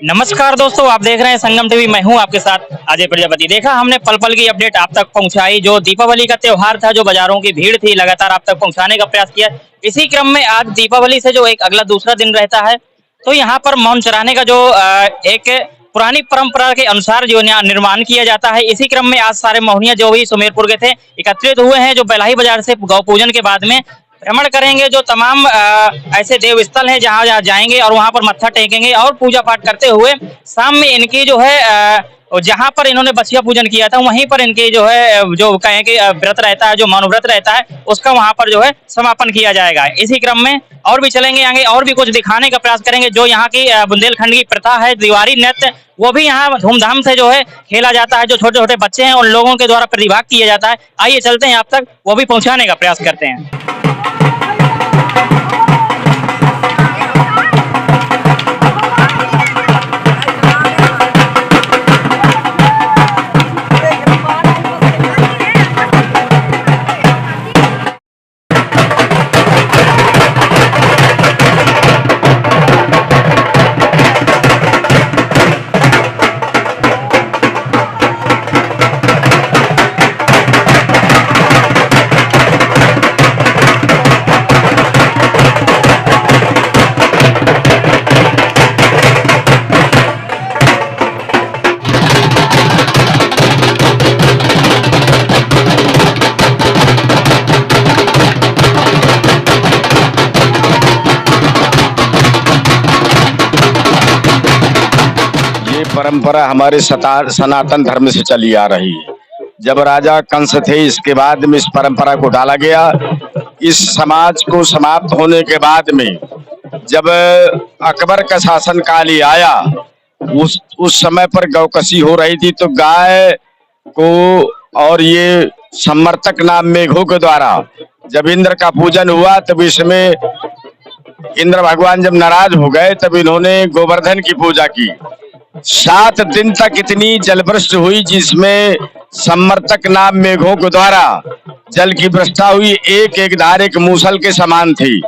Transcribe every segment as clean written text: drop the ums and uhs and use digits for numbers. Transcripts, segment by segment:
नमस्कार दोस्तों, आप देख रहे हैं संगम टीवी। मैं हूं आपके साथ अजय प्रजापति। देखा हमने पल पल की अपडेट आप तक पहुंचाई। जो दीपावली का त्योहार था, जो बाजारों की भीड़ थी, लगातार आप तक पहुंचाने का प्रयास किया। इसी क्रम में आज दीपावली से जो एक अगला दूसरा दिन रहता है, तो यहाँ पर मौन चढ़ाने का जो एक पुरानी परंपरा के अनुसार जो निर्माण किया जाता है। इसी क्रम में आज सारे मोहनिया जो भी सुमेरपुर के थे एकत्रित हुए हैं, जो बेलाही बाजार से गौ पूजन के बाद में भ्रमण करेंगे। जो तमाम ऐसे देव स्थल हैं जहाँ जहाँ जाएंगे और वहाँ पर मत्था टेकेंगे और पूजा पाठ करते हुए शाम में इनकी जो है जहाँ पर इन्होंने बछिया पूजन किया था वहीं पर इनके जो है जो कहें कि व्रत रहता है, जो मौन व्रत रहता है, उसका वहाँ पर जो है समापन किया जाएगा। इसी क्रम में और भी चलेंगे आगे और भी कुछ दिखाने का प्रयास करेंगे। जो यहाँ की बुंदेलखंड की प्रथा है, दीवारी नृत्य, वो भी यहाँ धूमधाम से जो है खेला जाता है। जो छोटे छोटे बच्चे हैं उन लोगों के द्वारा प्रतिभाग किया जाता है। आइए चलते हैं आप तक, वो भी पहुँचाने का प्रयास करते हैं। परंपरा हमारे सनातन धर्म से चली आ रही है। जब राजा कंस थे, इसके बाद में इस परंपरा को डाला गया। इस समाज को समाप्त होने के बाद में जब अकबर का शासन काल ही आया, उस समय पर गौकसी हो रही थी, तो गाय को और ये समर्तक नाम मेघों के द्वारा जब इंद्र का पूजन हुआ, तब इसमें इंद्र भगवान जब नाराज हो गए, तब इन्होंने गोवर्धन की पूजा की। 7 दिन तक इतनी जलवृष्टि हुई, जिसमें समर्तक नाम मेघों के द्वारा जल की वर्षा हुई। एक एक धार एक मूसल के समान थी।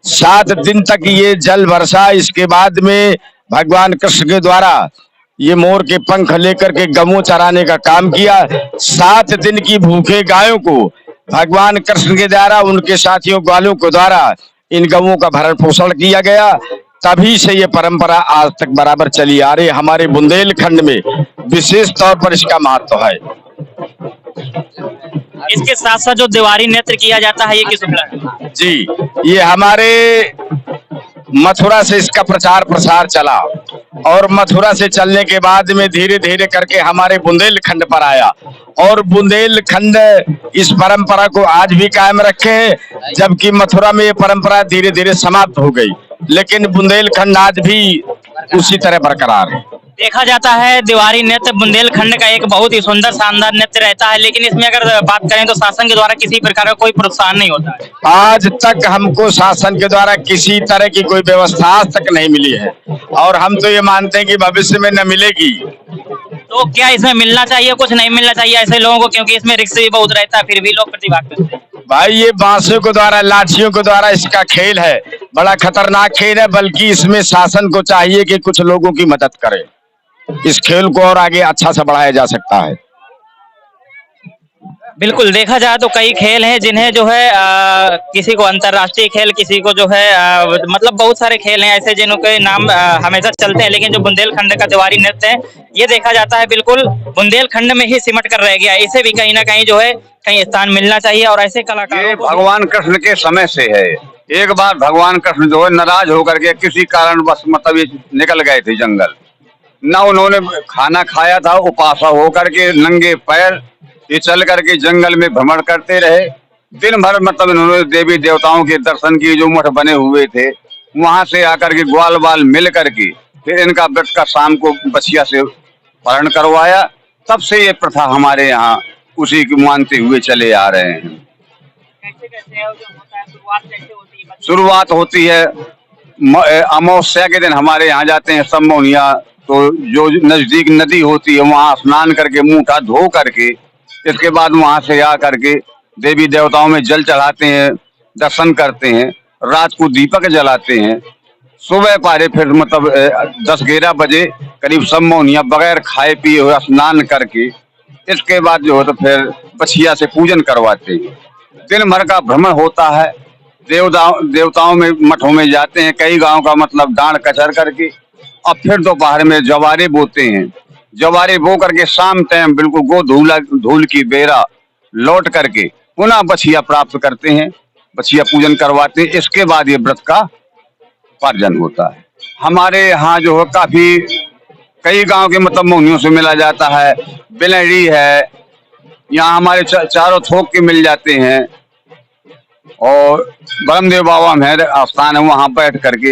7 दिन तक ये जल वर्षा। इसके बाद में भगवान कृष्ण के द्वारा ये मोर के पंख लेकर के गऊ चराने का काम किया। 7 दिन की भूखे गायों को भगवान कृष्ण के द्वारा, उनके साथियों ग्वालों के द्वारा इन गऊओं का भरण पोषण किया गया। तभी से ये परंपरा आज तक बराबर चली आ रही। हमारे बुंदेलखंड में विशेष तौर पर इसका महत्व है। इसके साथ साथ जो दीवारी नृत्य किया जाता है, ये किस उपलक्ष्य? जी, ये हमारे मथुरा से इसका प्रचार प्रसार चला और मथुरा से चलने के बाद में धीरे धीरे करके हमारे बुंदेलखंड पर आया और बुंदेलखंड इस परंपरा को आज भी कायम रखे हैं। जबकि मथुरा में ये परंपरा धीरे धीरे समाप्त हो गई, लेकिन बुंदेलखंड आज भी उसी तरह बरकरार है। देखा जाता है दीवारी नृत्य बुंदेलखंड का एक बहुत ही सुंदर शानदार नृत्य रहता है, लेकिन इसमें अगर बात करें तो शासन के द्वारा किसी प्रकार का कोई प्रोत्साहन नहीं होता है। आज तक हमको शासन के द्वारा किसी तरह की कोई व्यवस्था आज तक नहीं मिली है और हम तो ये मानते हैं कि भविष्य में न मिलेगी। तो क्या इसमें मिलना चाहिए, कुछ नहीं मिलना चाहिए ऐसे लोगों को, क्योंकि इसमें रिस्क भी बहुत रहता है, फिर भी लोग प्रतिभाग करते हैं? भाई, ये बांसों के द्वारा, लाठियों के द्वारा इसका खेल है, बड़ा खतरनाक खेल है। बल्कि इसमें शासन को चाहिए कि कुछ लोगों की मदद करे। इस खेल को और आगे अच्छा से बढ़ाया जा सकता है। बिल्कुल, देखा जाए तो कई खेल हैं जिन्हें जो है किसी को अंतर्राष्ट्रीय खेल, किसी को जो है मतलब बहुत सारे खेल हैं ऐसे जिनके नाम हमेशा चलते हैं, लेकिन जो बुंदेलखंड का दीवारी नृत्य है, ये देखा जाता है बिल्कुल बुंदेलखंड में ही सिमट कर रह गया। इसे भी कहीं ना कहीं जो है कहीं स्थान मिलना चाहिए और ऐसे कलाकारों को। भगवान कृष्ण के समय से है। एक बार भगवान कृष्ण जो है नाराज होकर के किसी कारण बस मतलब ये निकल गए थे जंगल। ना उन्होंने खाना खाया था, उपासा होकर के नंगे पैर ये चल करके जंगल में भ्रमण करते रहे। दिन भर मतलब इन्होंने देवी देवताओं के दर्शन किए, जो मठ बने हुए थे वहां से आकर के ग्वाल बाल मिल करके फिर इनका व्रत का शाम को बछिया से पारण करवाया। तब से ये प्रथा हमारे यहाँ उसी की मानते हुए चले आ रहे हैं। शुरुआत होती है अमावस्या के दिन हमारे यहाँ जाते हैं सब मोहनिया। तो जो नजदीक नदी होती है वहां स्नान करके मुंह हाथ धो करके इसके बाद वहां से आ करके देवी देवताओं में जल चढ़ाते हैं, दर्शन करते हैं, रात को दीपक जलाते हैं। सुबह पारे फिर मतलब 10-11 बजे करीब सब मौनिया बगैर खाए पिए हुए स्नान करके इसके बाद जो है तो फिर बछिया से पूजन करवाते हैं। दिन भर का भ्रमण होता है, देवताओं में मठों में जाते हैं, कई गांव का मतलब डांड कचर करके, और फिर दोपहर में जवारे बोते हैं। जवारे बो करके शाम टाइम बिल्कुल धूल की बेरा लौट करके पुनः बछिया प्राप्त करते हैं, बछिया पूजन करवाते हैं। इसके बाद ये व्रत का पार्जन होता है। हमारे यहाँ जो है काफी कई गांव के मतलब मोहनियों से मिला जाता है, बिलहड़ी है, यहाँ हमारे चारों थोक के मिल जाते हैं, और ब्रह्मदेव बाबा मेहर स्थान है, वहां बैठ करके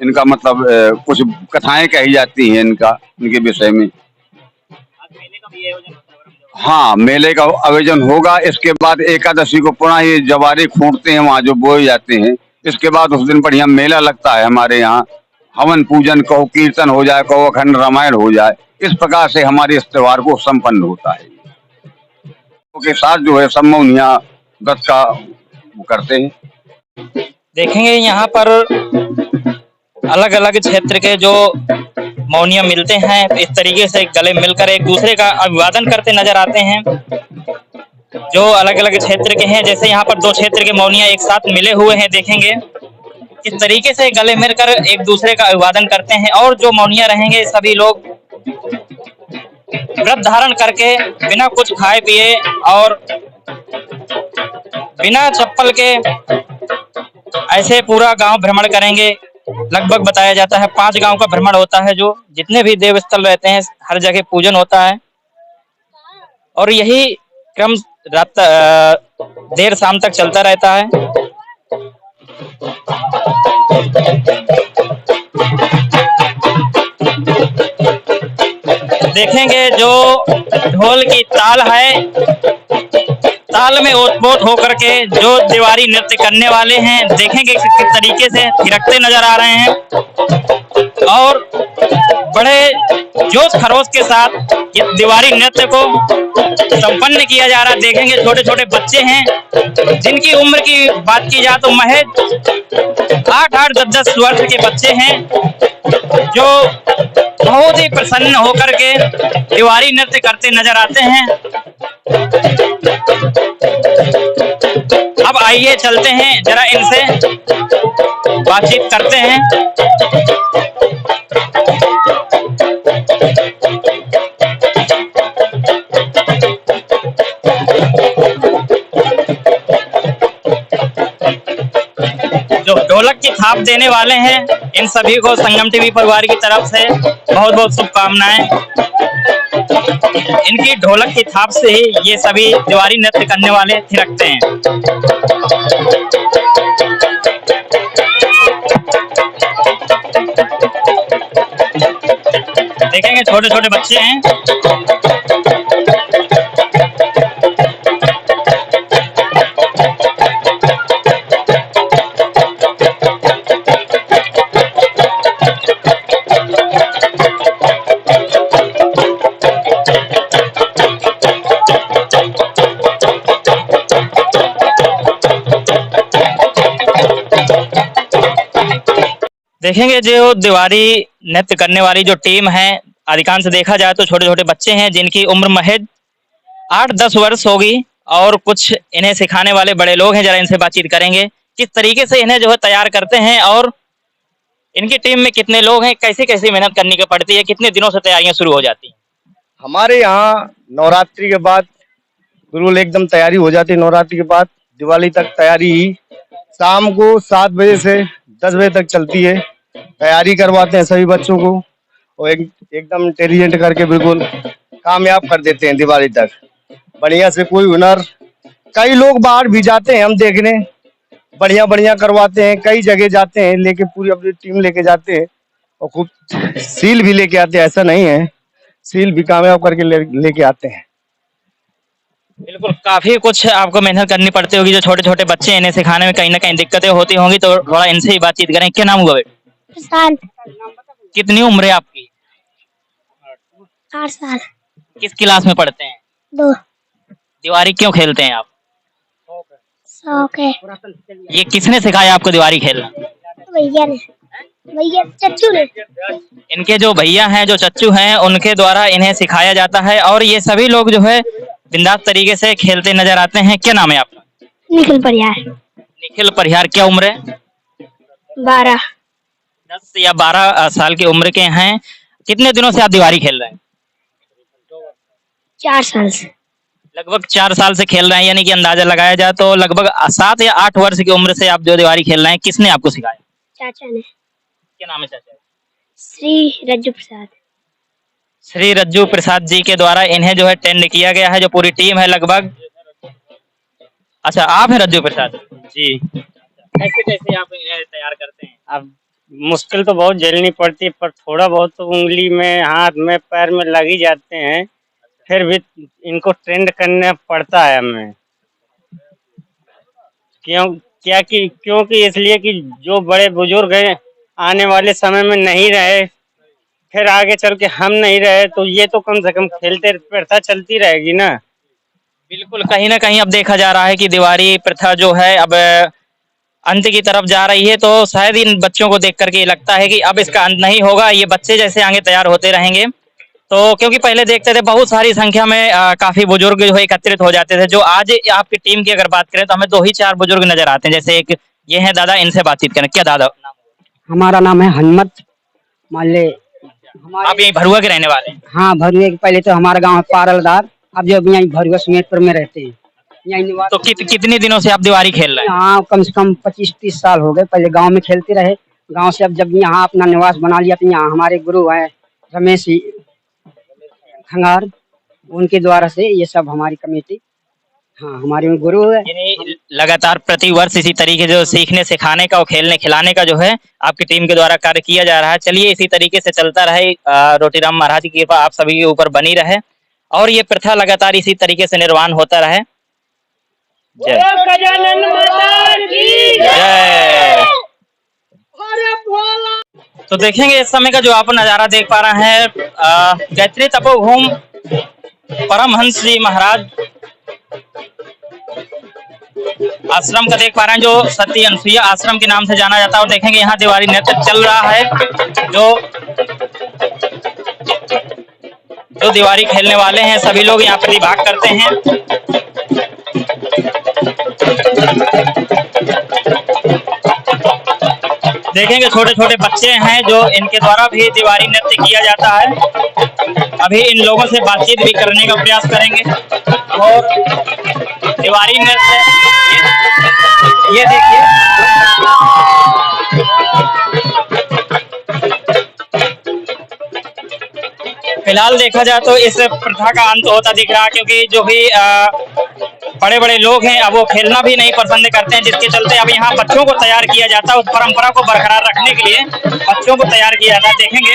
इनका मतलब कुछ कथाएं कही जाती हैं इनके विषय में। हाँ, मेले का आयोजन होगा। इसके बाद एकादशी को पुनः ये जवारे खूंटते हैं वहाँ जो बोए जाते हैं। इसके बाद उस दिन बढ़िया मेला लगता है हमारे यहाँ, हवन पूजन कहो, कीर्तन हो जाए, कहो अखंड रामायण हो जाए। इस प्रकार से हमारे इस त्योहार को संपन्न होता है। के साथ जो है सब मौनिया व्रत का वो करते हैं। देखेंगे यहाँ पर अलग अलग क्षेत्र के जो मौनिया मिलते हैं, इस तरीके से गले मिलकर एक दूसरे का अभिवादन करते नजर आते हैं। जो अलग अलग क्षेत्र के हैं, जैसे यहाँ पर दो क्षेत्र के मौनिया एक साथ मिले हुए हैं, देखेंगे किस तरीके से गले मिलकर एक दूसरे का अभिवादन करते हैं। और जो मौनिया रहेंगे सभी लोग व्रत धारण करके बिना कुछ खाए पिए और बिना चप्पल के ऐसे पूरा गांव भ्रमण करेंगे। लगभग बताया जाता है 5 गांव का भ्रमण होता है, जो जितने भी देव स्थल रहते हैं हर जगह पूजन होता है। और यही क्रम रात देर शाम तक चलता रहता है। देखेंगे जो ढोल की ताल है, ताल में ओत-पोत होकर के जो दीवारी नृत्य करने वाले हैं, देखेंगे किस तरीके से थिरकते नजर आ रहे हैं और बड़े जोश खरोश के साथ ये दीवारी नृत्य को संपन्न किया जा रहा है। देखेंगे छोटे छोटे बच्चे हैं, जिनकी उम्र की बात की जाए तो महज 8-8, 10-10 वर्ष के बच्चे हैं, जो बहुत ही प्रसन्न होकर के दीवारी नृत्य करते नजर आते हैं। अब आइए चलते हैं, जरा इनसे बातचीत करते हैं। जो ढोलक की थाप देने वाले हैं, इन सभी को संगम टीवी परिवार की तरफ से बहुत बहुत शुभकामनाएं। इनकी ढोलक की थाप से ही ये सभी दीवारी नृत्य करने वाले थिरकते हैं। देखेंगे छोटे छोटे बच्चे हैं। देखेंगे जो दीवारी नृत्य करने वाली जो टीम है, अधिकांश देखा जाए तो छोटे छोटे बच्चे हैं, जिनकी उम्र महज 8-10 वर्ष होगी, और कुछ इन्हें सिखाने वाले बड़े लोग हैं। जरा इनसे बातचीत करेंगे किस तरीके से इन्हें जो है तैयार करते हैं, और इनकी टीम में कितने लोग हैं, कैसे कैसे मेहनत करनी पड़ती है, कितने दिनों से तैयारियां शुरू हो जाती हैं। हमारे यहाँ नवरात्रि के बाद बिल्कुल एकदम तैयारी हो जाती है। नवरात्रि के बाद दिवाली तक तैयारी ही शाम को 7 बजे से 10 बजे तक चलती है। तैयारी करवाते हैं सभी बच्चों को, और एकदम इंटेलिजेंट करके बिल्कुल कामयाब कर देते हैं दिवाली तक। बढ़िया से कोई हुनर, कई लोग बाहर भी जाते हैं हम देखने, बढ़िया बढ़िया करवाते हैं। कई जगह जाते हैं, लेके पूरी अपनी टीम लेके जाते हैं, और खूब सील भी लेके आते हैं। ऐसा नहीं है, सील भी कामयाब करके लेके आते हैं। बिल्कुल, काफी कुछ आपको मेहनत करनी पड़ती होगी। जो छोटे छोटे बच्चे हैं, इन्हें सिखाने में कहीं ना कहीं दिक्कतें होती होंगी, तो थोड़ा इनसे ही बातचीत करें। क्या नाम हुआ बेटा? प्रशांत। कितनी उम्र है आपकी? 8 साल। किस क्लास में पढ़ते हैं? 2। दीवारी क्यों खेलते हैं आप? शौक है। ये किसने सिखाया आपको दीवारी खेलना? भैया ने। भैया चच्चू ने। इनके जो भैया हैं, जो चच्चू हैं, उनके द्वारा इन्हें सिखाया जाता है और ये सभी लोग जो है बिंदास तरीके से खेलते नजर आते हैं। क्या नाम है आपका? निखिल परियार। निखिल परिहार। क्या उम्र है? 12। 10 या 12 साल की उम्र के हैं। कितने दिनों से आप दीवारी खेल रहे हैं? 4 साल से। लगभग 4 साल से खेल रहे हैं, यानी कि अंदाजा लगाया जाए तो लगभग 7 या 8 वर्ष की उम्र से आप जो दीवारी खेल रहे हैं। किसने आपको सिखाया? चाचा ने। क्या नाम है चाचा? श्री रज्जू प्रसाद। श्री रज्जू प्रसाद जी के द्वारा इन्हें जो है ट्रेंड किया गया है, जो पूरी टीम है लगभग। अच्छा, आप हैं रज्जू प्रसाद जी? कैसे कैसे आप इन्हें तैयार करते हैं? अब मुश्किल तो बहुत झेलनी पड़ती है, पर थोड़ा बहुत तो उंगली में, हाथ में, पैर में लग ही जाते हैं। फिर भी इनको ट्रेंड करना पड़ता है हमें। क्योंकि इसलिए कि जो बड़े बुजुर्ग हैं आने वाले समय में नहीं रहे, फिर आगे चल के हम नहीं रहे, तो ये तो कम से कम खेलते प्रथा चलती रहेगी ना। बिल्कुल, कहीं ना कहीं अब देखा जा रहा है कि दीवारी प्रथा जो है अब अंत की तरफ जा रही है, तो शायद इन बच्चों को देख करके लगता है कि अब इसका अंत नहीं होगा, ये बच्चे जैसे आगे तैयार होते रहेंगे। तो क्योंकि पहले देखते थे बहुत सारी संख्या में काफी बुजुर्ग जो है एकत्रित हो जाते थे। जो आज आपकी टीम की अगर बात करें तो हमें 2 ही 4 बुजुर्ग नजर आते हैं। जैसे एक ये है दादा, इनसे बातचीत करें। क्या दादा नाम? हमारा नाम है हनुमत। मान ले आप यही भरुआ के रहने वाले हैं? हाँ, भरुआ के। पहले तो हमारा गांव है पारलदार, अब जो यहीं भरुआ सुमेरपुर में रहते हैं, यहीं निवास। तो कितनी दिनों से आप दीवारी खेल रहे हैं? हाँ, कम से कम 25-30 साल हो गए। पहले गांव में खेलते रहे, गांव से अब जब यहाँ अपना निवास बना लिया तो यहाँ हमारे गुरु हैं रमेश खंगार, उनके द्वारा से ये सब हमारी कमेटी, हाँ हमारे में गुरु है। यानी लगातार प्रति वर्ष इसी तरीके जो सीखने सिखाने का और खेलने खिलाने का जो है आपकी टीम के द्वारा कार्य किया जा रहा है। चलिए इसी तरीके से चलता रहे। रोटीराम महाराज की कृपा आप सभी के ऊपर बनी रहे और ये प्रथा लगातार इसी तरीके से निर्वाण होता रहे। जय जय। तो देखेंगे इस समय का जो आप नजारा देख पा रहे हैं, गायत्री तपोभूम परमहंस जी महाराज आश्रम का देख पा रहे हैं, जो सती अनसुईया आश्रम के नाम से जाना जाता है। और देखेंगे यहाँ दीवारी नृत्य चल रहा है। जो दीवारी खेलने वाले हैं सभी लोग यहाँ प्रतिभाग करते हैं। देखेंगे छोटे छोटे बच्चे हैं जो इनके द्वारा भी दीवारी नृत्य किया जाता है। अभी इन लोगों से बातचीत भी करने का प्रयास करेंगे। और दीवारी नृत्य ये देखिए, फिलहाल देखा जाए तो इस प्रथा का अंत होता दिख रहा है, क्योंकि जो भी बड़े बड़े लोग हैं अब वो खेलना भी नहीं पसंद करते हैं, जिसके चलते अब यहाँ बच्चों को तैयार किया जाता है। उस परंपरा को बरकरार रखने के लिए बच्चों को तैयार किया जाता है। देखेंगे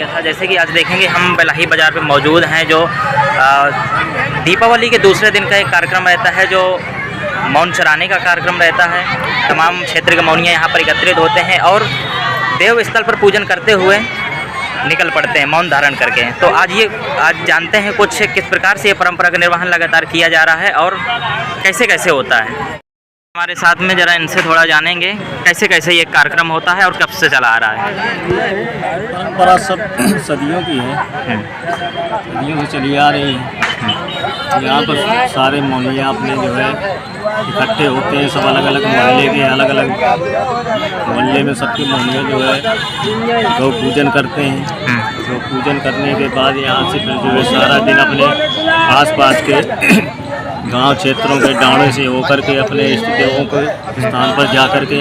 किया था। जैसे कि आज देखेंगे हम बेलाही बाज़ार पे मौजूद हैं, जो दीपावली के दूसरे दिन का एक कार्यक्रम रहता है, जो मौन चराने का कार्यक्रम रहता है। तमाम क्षेत्र के मौनिया यहाँ पर एकत्रित होते हैं और देव स्थल पर पूजन करते हुए निकल पड़ते हैं मौन धारण करके। तो आज जानते हैं कुछ किस प्रकार से ये परंपरा का निर्वहन लगातार किया जा रहा है और कैसे कैसे होता है। हमारे साथ में जरा इनसे थोड़ा जानेंगे कैसे कैसे ये कार्यक्रम होता है और कब से चला आ रहा है। परंपरा सब सदियों की है, सदियों से चली आ रही है। यहाँ पर सारे मौनिया अपने जो है इकट्ठे होते हैं, सब अलग अलग मोहल्ले के, अलग अलग मोहल्ले में सबके मौनिया जो है गौ पूजन करते हैं। गौ पूजन करने के बाद यहाँ से फिर जो है सारा दिन अपने आसपास के गांव क्षेत्रों के डाँडों से होकर के अपने इष्ट देवों के स्थान पर जा कर के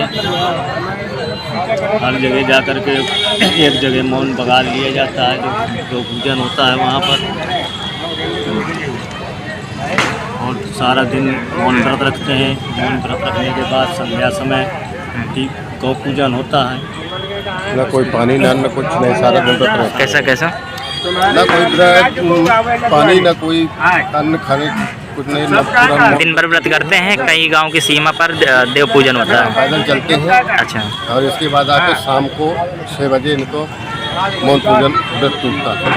हर जगह जा कर के एक जगह मौन बगाल लिया जाता है, जो पूजन होता है वहाँ पर। और सारा दिन मौन व्रत रखते हैं। मौन व्रत रखने के बाद संध्या समय गौ पूजन होता है। ना कोई पानी ना कुछ नहीं, सारा दिन व्रत रहता है। कैसा कैसा ना कोई पानी ना कोई अन्न खाने कुछ नहीं, ना पूरा दिन भर व्रत करते हैं। कई गांव की सीमा पर देव पूजन होता है, पैदल चलते हैं। अच्छा। और इसके बाद आके शाम को 6 बजे इनको मौन पूजन व्रत टूटता है।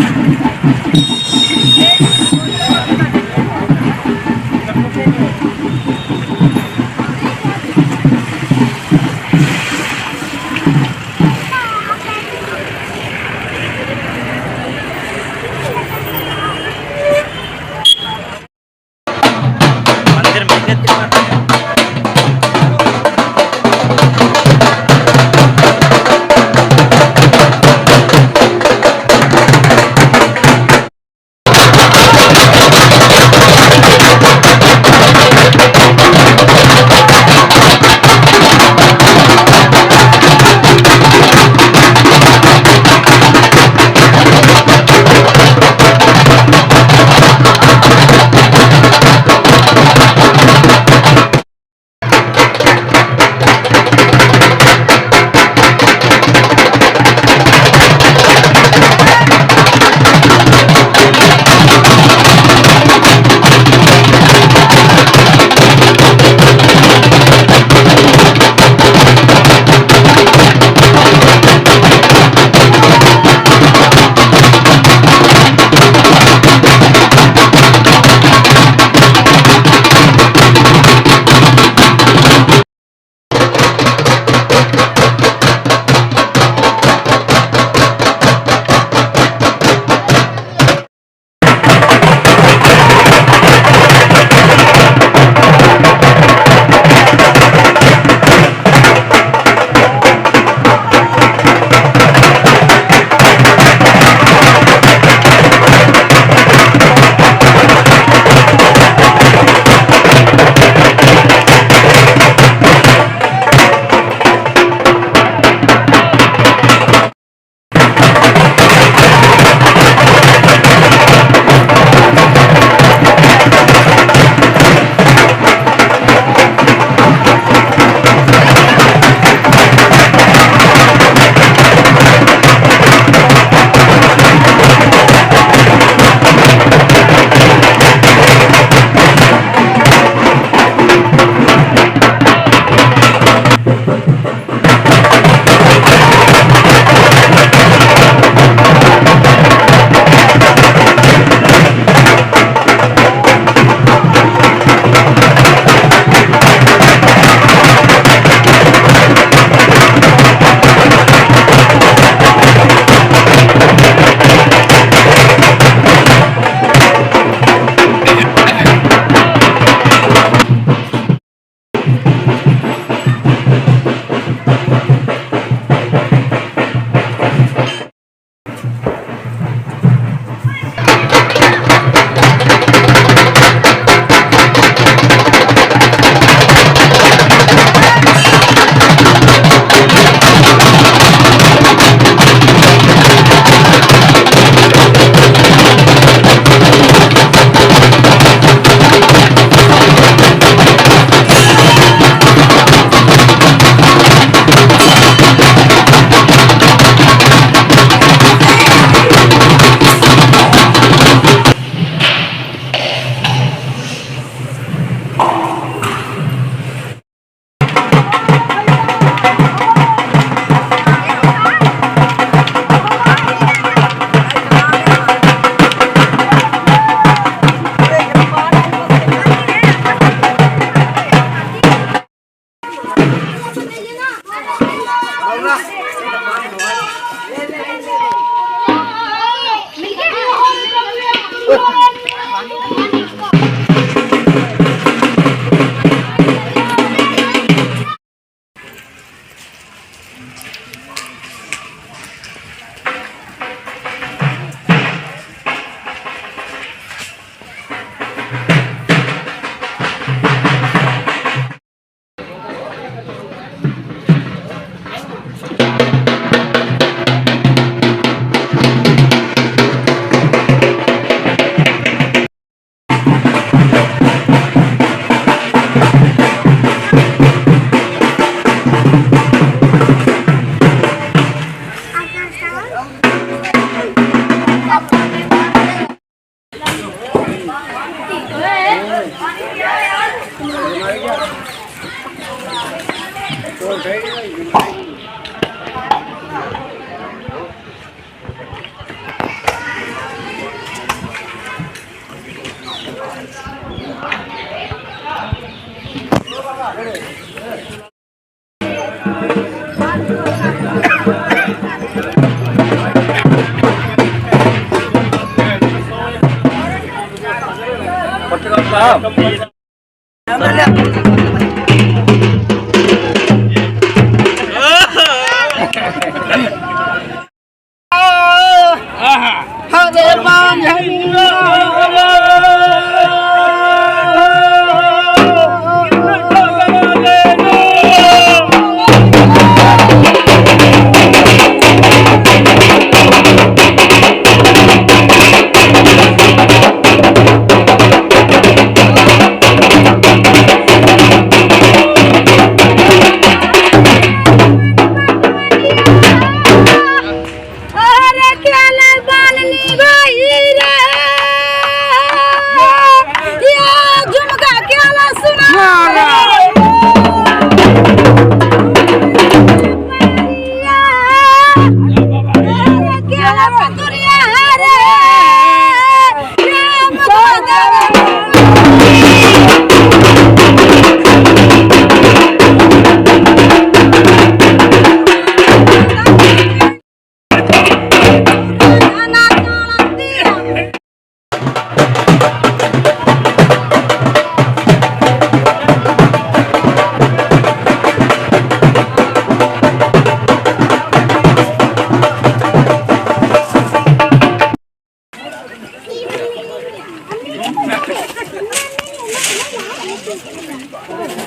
Thank you.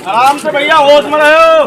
आराम से भैया, होश में रहो।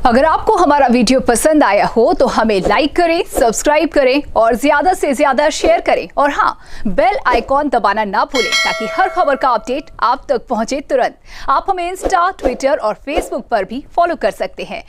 अगर आपको हमारा वीडियो पसंद आया हो तो हमें लाइक करें, सब्सक्राइब करें और ज्यादा से ज्यादा शेयर करें और हाँ, बेल आइकॉन दबाना ना भूलें ताकि हर खबर का अपडेट आप तक पहुंचे तुरंत। आप हमें इंस्टा, ट्विटर और फेसबुक पर भी फॉलो कर सकते हैं।